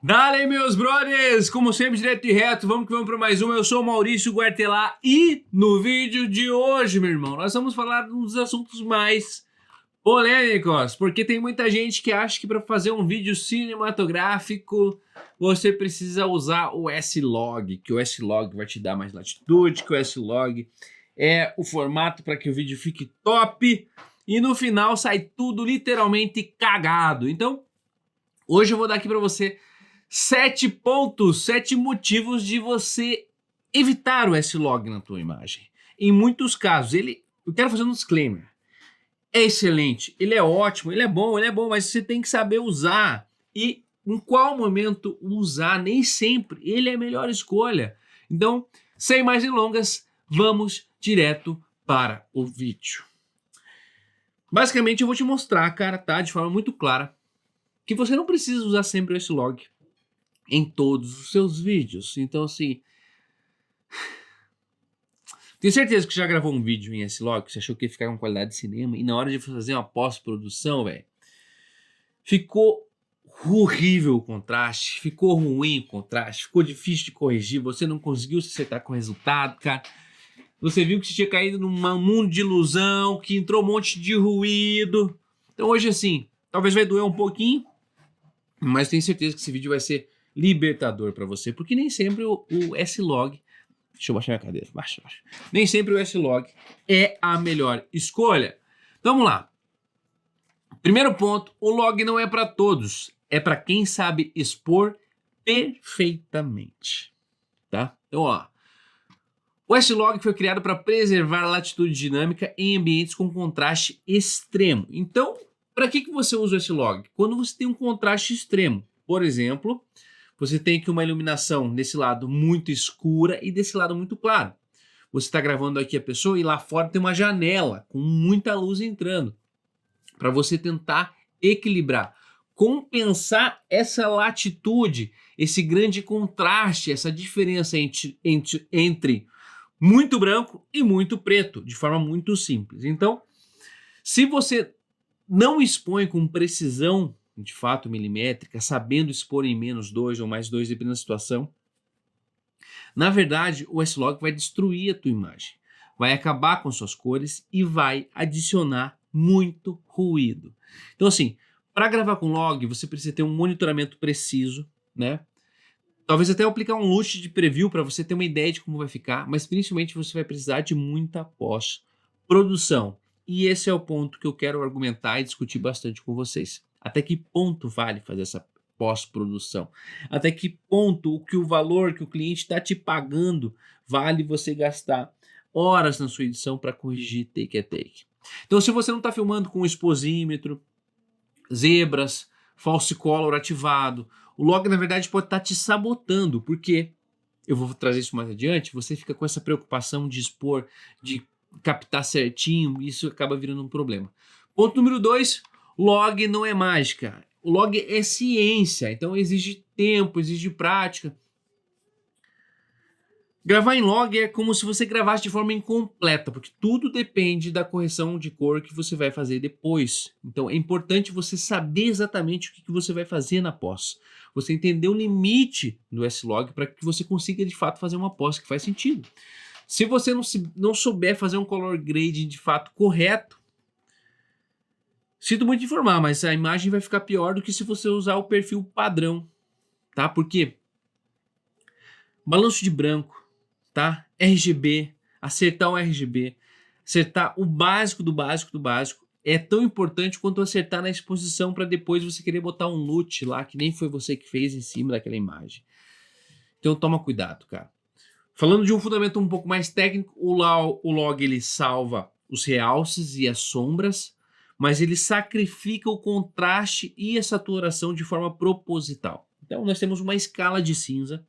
Dale, meus brothers! Como sempre, direto e reto, vamos que vamos para mais um. Eu sou o Maurício Guartelá e no vídeo de hoje, meu irmão, nós vamos falar de um dos assuntos mais polêmicos, porque tem muita gente que acha que para fazer um vídeo cinematográfico você precisa usar o S-Log, que o S-Log vai te dar mais latitude, que o S-Log é o formato para que o vídeo fique top e no final sai tudo literalmente cagado. Então, hoje eu vou dar aqui para você 7 pontos, 7 motivos de você evitar o S-Log na tua imagem. Em muitos casos, eu quero fazer um disclaimer. É excelente, ele é ótimo, ele é bom, mas você tem que saber usar. E em qual momento usar, nem sempre ele é a melhor escolha. Então, sem mais delongas, vamos direto para o vídeo. Basicamente, eu vou te mostrar, cara, tá? De forma muito clara, que você não precisa usar sempre o S-Log em todos os seus vídeos. Então, assim, tenho certeza que você já gravou um vídeo em S-Log, que você achou que ia ficar com qualidade de cinema, e na hora de fazer uma pós-produção, velho, ficou horrível o contraste, ficou ruim o contraste, ficou difícil de corrigir, você não conseguiu se acertar com o resultado, cara. Você viu que você tinha caído num mundo de ilusão, que entrou um monte de ruído. Então hoje, assim, talvez vai doer um pouquinho, mas tenho certeza que esse vídeo vai ser libertador para você, porque nem sempre o S-Log, deixa eu baixar minha cadeira, baixa. Nem sempre o S-Log é a melhor escolha. Então vamos lá. Primeiro ponto, o log não é para todos, é para quem sabe expor perfeitamente, tá? Então, ó, o S-Log foi criado para preservar a latitude dinâmica em ambientes com contraste extremo. Então, para que você usa o S-Log? Quando você tem um contraste extremo. Por exemplo, você tem aqui uma iluminação desse lado muito escura e desse lado muito claro. Você está gravando aqui a pessoa e lá fora tem uma janela com muita luz entrando. Para você tentar equilibrar, compensar essa latitude, esse grande contraste, essa diferença entre muito branco e muito preto, de forma muito simples. Então, se você não expõe com precisão, de fato milimétrica, sabendo expor em -2 ou +2, dependendo da situação, na verdade, o S-Log vai destruir a tua imagem, vai acabar com suas cores e vai adicionar muito ruído. Então, assim, para gravar com log, você precisa ter um monitoramento preciso, né? Talvez até aplicar um loop de preview para você ter uma ideia de como vai ficar, mas principalmente você vai precisar de muita pós-produção. E esse é o ponto que eu quero argumentar e discutir bastante com vocês. Até que ponto vale fazer essa pós-produção? Até que ponto o valor que o cliente está te pagando vale você gastar horas na sua edição para corrigir take a take? Então, se você não está filmando com exposímetro, zebras, false color ativado, o log na verdade pode estar te sabotando, porque eu vou trazer isso mais adiante, você fica com essa preocupação de expor, de captar certinho, e isso acaba virando um problema. Ponto número 2, log não é mágica. O log é ciência, então exige tempo, exige prática. Gravar em log é como se você gravasse de forma incompleta, porque tudo depende da correção de cor que você vai fazer depois. Então é importante você saber exatamente o que você vai fazer na pós. Você entender o limite do S-Log para que você consiga de fato fazer uma pós que faz sentido. Se você não souber fazer um color grading de fato correto, sinto muito informar, mas a imagem vai ficar pior do que se você usar o perfil padrão, tá? Porque balanço de branco, tá? RGB, acertar o RGB, acertar o básico do básico do básico é tão importante quanto acertar na exposição para depois você querer botar um LUT lá que nem foi você que fez em cima daquela imagem. Então toma cuidado, cara. Falando de um fundamento um pouco mais técnico, o log ele salva os realces e as sombras, mas ele sacrifica o contraste e a saturação de forma proposital. Então nós temos uma escala de cinza,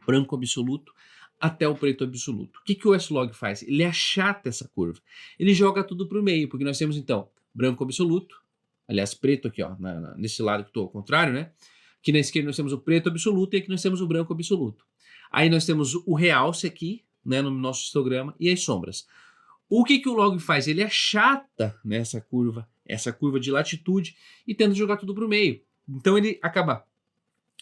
branco absoluto, até o preto absoluto. O que o S-Log faz? Ele achata essa curva. Ele joga tudo para o meio, porque nós temos então branco absoluto, aliás preto aqui, ó, nesse lado que estou ao contrário, né? Aqui na esquerda nós temos o preto absoluto e aqui nós temos o branco absoluto. Aí nós temos o realce aqui, né, no nosso histograma, e as sombras. O que o log faz? Ele achata nessa curva, essa curva de latitude, e tenta jogar tudo para o meio. Então ele acaba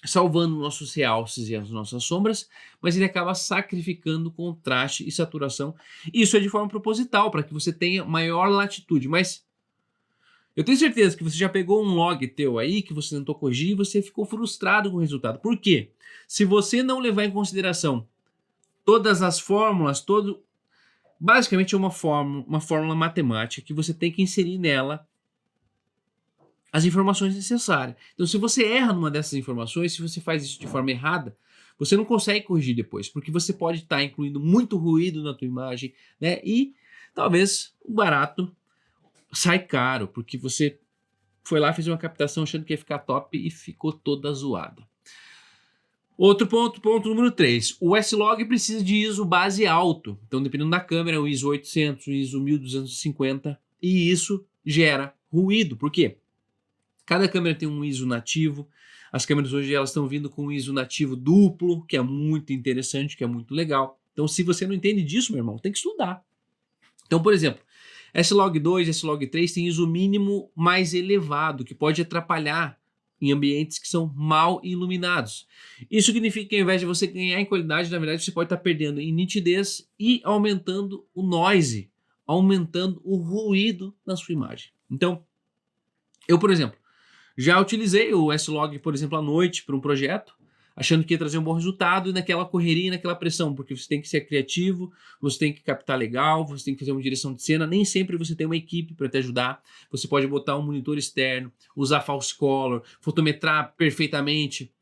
salvando nossos realces e as nossas sombras, mas ele acaba sacrificando contraste e saturação. Isso é de forma proposital, para que você tenha maior latitude, mas eu tenho certeza que você já pegou um log teu aí, que você tentou corrigir e você ficou frustrado com o resultado. Por quê? Se você não levar em consideração todas as fórmulas, basicamente é uma fórmula matemática que você tem que inserir nela as informações necessárias. Então, se você erra numa dessas informações, se você faz isso de forma errada, você não consegue corrigir depois, porque você pode estar incluindo muito ruído na tua imagem, né? E talvez o barato sai caro, porque você foi lá, fez uma captação achando que ia ficar top e ficou toda zoada. Outro ponto número 3. O S-Log precisa de ISO base alto. Então, dependendo da câmera, o ISO 800, o ISO 1250, e isso gera ruído. Por quê? Cada câmera tem um ISO nativo. As câmeras hoje elas estão vindo com um ISO nativo duplo, que é muito interessante, que é muito legal. Então, se você não entende disso, meu irmão, tem que estudar. Então, por exemplo, S-Log2, S-Log3 tem ISO mínimo mais elevado, que pode atrapalhar em ambientes que são mal iluminados. Isso significa que ao invés de você ganhar em qualidade, na verdade você pode estar perdendo em nitidez e aumentando o noise, aumentando o ruído na sua imagem. Então, eu, por exemplo, já utilizei o S-Log, por exemplo, à noite para um projeto, achando que ia trazer um bom resultado e naquela correria e naquela pressão, porque você tem que ser criativo, você tem que captar legal, você tem que fazer uma direção de cena, nem sempre você tem uma equipe para te ajudar, você pode botar um monitor externo, usar false color, fotometrar perfeitamente.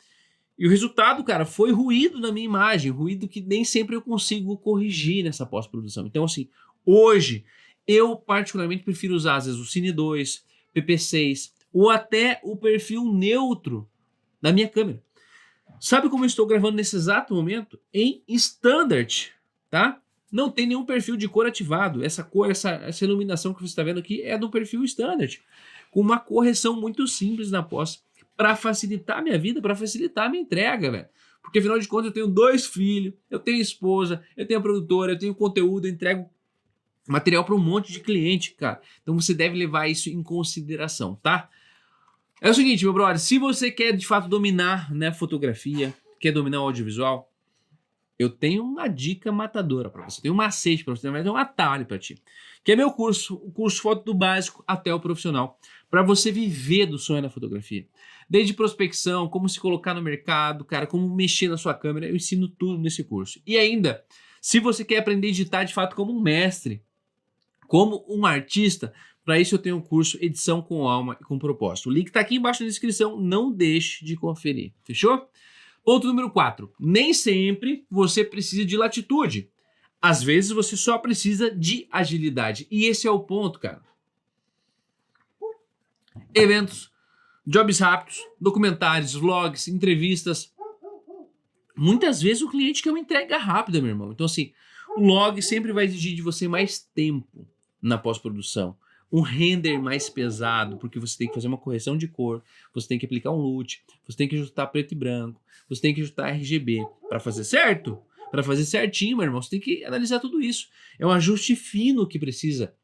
E o resultado, cara, foi ruído na minha imagem, ruído que nem sempre eu consigo corrigir nessa pós-produção. Então, assim, hoje, eu particularmente prefiro usar, às vezes, o Cine 2, PP6, ou até o perfil neutro da minha câmera. Sabe como eu estou gravando nesse exato momento? Em Standard, tá? Não tem nenhum perfil de cor ativado. Essa cor, essa iluminação que você está vendo aqui é do perfil Standard, com uma correção muito simples na pós, para facilitar a minha vida, para facilitar a minha entrega, velho. Porque afinal de contas eu tenho 2 filhos, eu tenho esposa, eu tenho produtora, eu tenho conteúdo, eu entrego material para um monte de cliente, cara. Então você deve levar isso em consideração, tá? É o seguinte, meu brother, se você quer de fato dominar, né, fotografia, quer dominar o audiovisual, eu tenho uma dica matadora para você, tenho um macete para você, na verdade é um atalho para ti, que é meu curso, o curso Foto do Básico até o Profissional, para você viver do sonho da fotografia. Desde prospecção, como se colocar no mercado, cara, como mexer na sua câmera, eu ensino tudo nesse curso. E ainda, se você quer aprender a editar de fato como um mestre, como um artista, para isso eu tenho um curso Edição com Alma e com Propósito. O link está aqui embaixo na descrição, não deixe de conferir. Fechou? Ponto número 4. Nem sempre você precisa de latitude. Às vezes você só precisa de agilidade. E esse é o ponto, cara. Eventos, jobs rápidos, documentários, vlogs, entrevistas. Muitas vezes o cliente quer uma entrega rápida, meu irmão. Então, assim, o log sempre vai exigir de você mais tempo na pós-produção. Um render mais pesado, porque você tem que fazer uma correção de cor, você tem que aplicar um LUT, você tem que ajustar preto e branco, você tem que ajustar RGB. Para fazer certo, para fazer certinho, meu irmão, você tem que analisar tudo isso. É um ajuste fino que precisa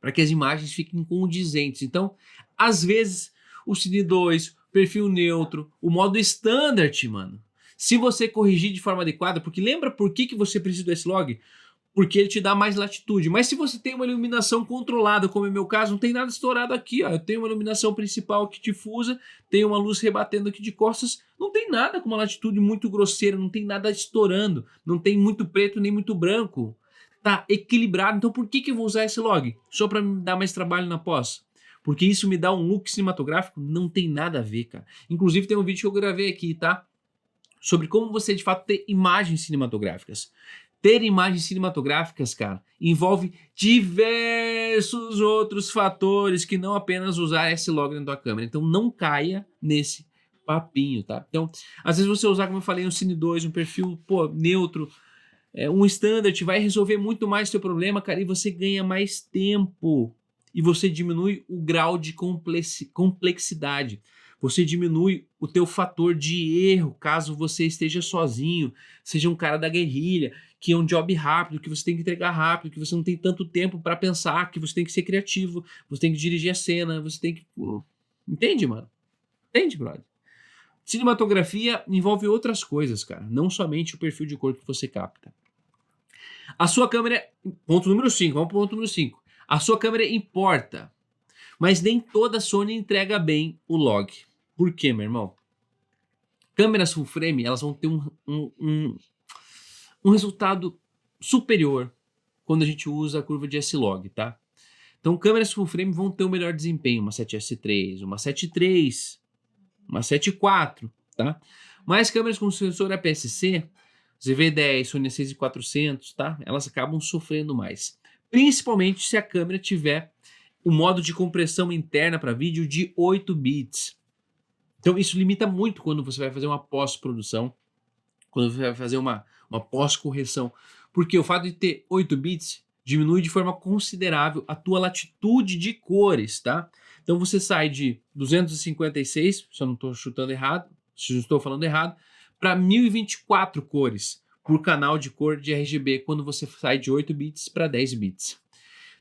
para que as imagens fiquem condizentes. Então, às vezes, o Cine 2, perfil neutro, o modo standard, mano. Se você corrigir de forma adequada, porque lembra por que você precisa do S-Log? Porque ele te dá mais latitude. Mas se você tem uma iluminação controlada, como é meu caso, não tem nada estourado aqui, ó. Eu tenho uma iluminação principal que difusa, tenho uma luz rebatendo aqui de costas, não tem nada com uma latitude muito grosseira, não tem nada estourando, não tem muito preto nem muito branco. Tá equilibrado. Então por que eu vou usar esse log? Só para me dar mais trabalho na pós? Porque isso me dá um look cinematográfico? Não tem nada a ver, cara. Inclusive tem um vídeo que eu gravei aqui, tá? Sobre como você de fato ter imagens cinematográficas. Ter imagens cinematográficas, cara, envolve diversos outros fatores que não apenas usar S-Log na tua câmera. Então não caia nesse papinho, tá? Então, às vezes você usar, como eu falei, um Cine 2, um perfil, pô, neutro, um standard, vai resolver muito mais o seu problema, cara, e você ganha mais tempo. E você diminui o grau de complexidade. Você diminui o teu fator de erro, caso você esteja sozinho, seja um cara da guerrilha, que é um job rápido, que você tem que entregar rápido, que você não tem tanto tempo para pensar, que você tem que ser criativo, você tem que dirigir a cena, você tem que... Entende, mano? Entende, brother? Cinematografia envolve outras coisas, cara, não somente o perfil de cor que você capta. A sua câmera, ponto número 5, vamos para o ponto número 5. A sua câmera importa, mas nem toda Sony entrega bem o log. Por quê, meu irmão? Câmeras full frame, elas vão ter um resultado superior quando a gente usa a curva de S-Log, tá? Então, câmeras full frame vão ter o melhor desempenho, uma 7S3, uma 7.3, uma 7.4, tá? Mas câmeras com sensor APS-C, ZV-10, Sony A6400, tá? Elas acabam sofrendo mais. Principalmente se a câmera tiver o modo de compressão interna para vídeo de 8 bits. Então isso limita muito quando você vai fazer uma pós-produção, quando você vai fazer uma pós-correção. Porque o fato de ter 8 bits diminui de forma considerável a tua latitude de cores, tá? Então você sai de 256, se eu não estou chutando errado, se eu estou falando errado, para 1024 cores por canal de cor de RGB, quando você sai de 8 bits para 10 bits.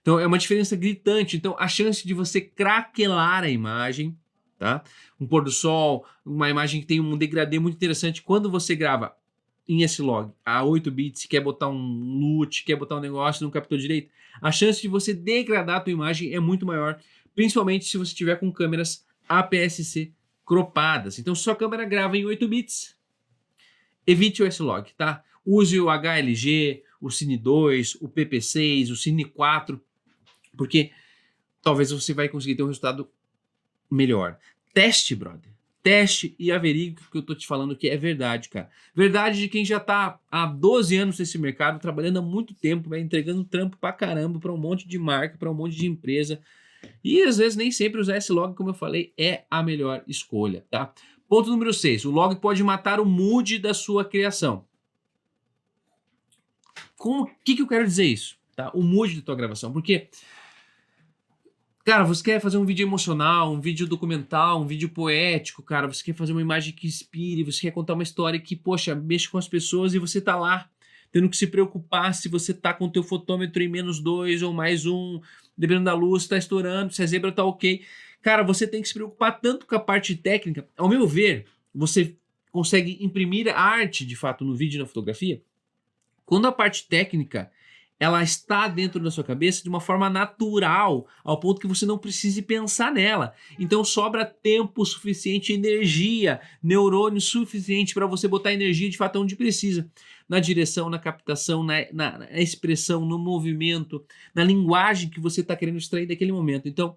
Então é uma diferença gritante. Então a chance de você craquelar a imagem, tá? Um pôr do sol, uma imagem que tem um degradê muito interessante, quando você grava em S-Log a 8 bits, quer botar um LUT, quer botar um negócio, não captou direito, a chance de você degradar a tua imagem é muito maior, principalmente se você tiver com câmeras APS-C cropadas. Então se sua câmera grava em 8 bits, evite o S-Log, tá? Use o HLG, o Cine 2, o PP6, o Cine 4, porque talvez você vai conseguir ter um resultado melhor. Teste, brother. Teste e averigue que eu tô te falando que é verdade, cara. Verdade de quem já tá há 12 anos nesse mercado, trabalhando há muito tempo, vai entregando trampo pra caramba pra um monte de marca, pra um monte de empresa. E às vezes nem sempre usar esse log, como eu falei, é a melhor escolha, tá? Ponto número 6. O log pode matar o mood da sua criação. O que eu quero dizer isso? Tá? O mood da tua gravação. Porque, cara, você quer fazer um vídeo emocional, um vídeo documental, um vídeo poético, cara, você quer fazer uma imagem que inspire, você quer contar uma história que, poxa, mexe com as pessoas e você tá lá tendo que se preocupar se você tá com o teu fotômetro em -2 ou +1, dependendo da luz, tá estourando, se a zebra tá ok. Cara, você tem que se preocupar tanto com a parte técnica. Ao meu ver, você consegue imprimir a arte, de fato, no vídeo e na fotografia, quando a parte técnica ela está dentro da sua cabeça de uma forma natural, ao ponto que você não precise pensar nela. Então sobra tempo suficiente, energia, neurônio suficiente para você botar energia de fato onde precisa. Na direção, na captação, na expressão, no movimento, na linguagem que você está querendo extrair daquele momento. Então,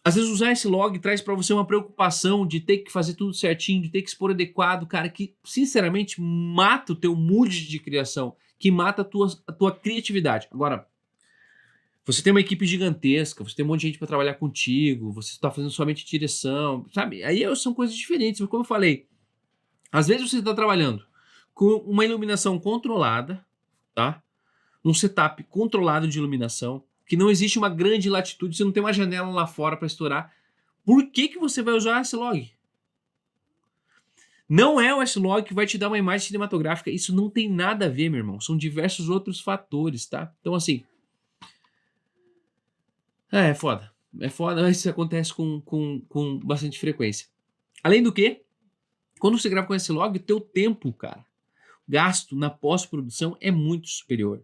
às vezes usar esse log traz para você uma preocupação de ter que fazer tudo certinho, de ter que expor adequado, cara, que sinceramente mata o teu mood de criação, que mata a tua criatividade. Agora, você tem uma equipe gigantesca, você tem um monte de gente para trabalhar contigo, você está fazendo somente direção, sabe? Aí são coisas diferentes, mas como eu falei, às vezes você está trabalhando com uma iluminação controlada, tá? Um setup controlado de iluminação, que não existe uma grande latitude, você não tem uma janela lá fora para estourar. Por que você vai usar o S-Log? Não é o S-Log que vai te dar uma imagem cinematográfica. Isso não tem nada a ver, meu irmão. São diversos outros fatores, tá? Então, assim... É foda. É foda, mas isso acontece com bastante frequência. Além do que, quando você grava com S-Log, o teu tempo, cara, gasto na pós-produção é muito superior.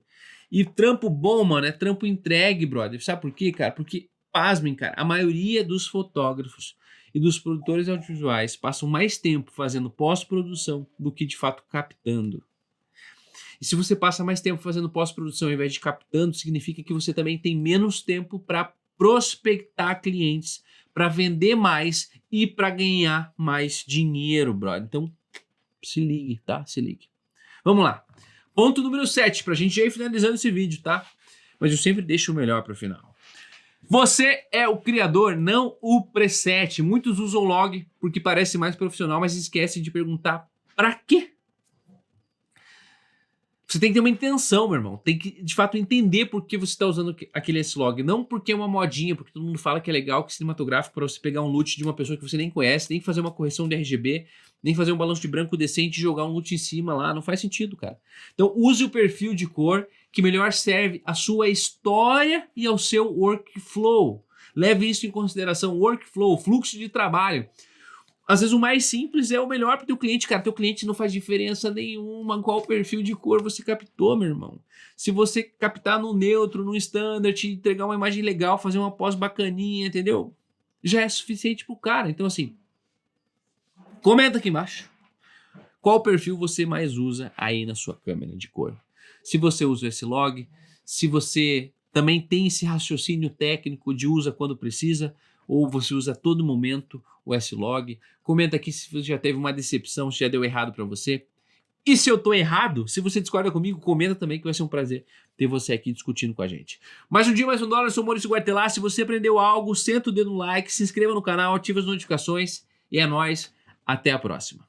E trampo bom, mano, é trampo entregue, brother. Sabe por quê, cara? Porque, pasmem, cara, a maioria dos fotógrafos e dos produtores audiovisuais passam mais tempo fazendo pós-produção do que, de fato, captando. E se você passa mais tempo fazendo pós-produção ao invés de captando, significa que você também tem menos tempo para prospectar clientes, para vender mais e para ganhar mais dinheiro, brother. Então, se ligue, tá? Se ligue. Vamos lá. Ponto número 7, pra gente já ir finalizando esse vídeo, tá? Mas eu sempre deixo o melhor pro final. Você é o criador, não o preset. Muitos usam o log porque parece mais profissional, mas esquecem de perguntar pra quê? Você tem que ter uma intenção, meu irmão. Tem que, de fato, entender por que você está usando aquele S-Log. Não porque é uma modinha, porque todo mundo fala que é legal, que é cinematográfico, para você pegar um LUT de uma pessoa que você nem conhece, nem fazer uma correção de RGB, nem fazer um balanço de branco decente e jogar um LUT em cima lá. Não faz sentido, cara. Então, use o perfil de cor que melhor serve à sua história e ao seu workflow. Leve isso em consideração. Workflow, fluxo de trabalho. Às vezes o mais simples é o melhor para o teu cliente, cara. Teu cliente não faz diferença nenhuma qual perfil de cor você captou, meu irmão. Se você captar no neutro, no standard, entregar uma imagem legal, fazer uma pós bacaninha, entendeu? Já é suficiente pro cara. Então, assim, comenta aqui embaixo qual perfil você mais usa aí na sua câmera de cor. Se você usa o S-Log, se você também tem esse raciocínio técnico de usa quando precisa, ou você usa a todo momento o S-Log. Comenta aqui se você já teve uma decepção, se já deu errado para você. E se eu tô errado, se você discorda comigo, comenta também que vai ser um prazer ter você aqui discutindo com a gente. Mais um dia, mais um dólar, eu sou o Maurício Guartelar. Se você aprendeu algo, senta o dedo no like, se inscreva no canal, ative as notificações e é nóis. Até a próxima.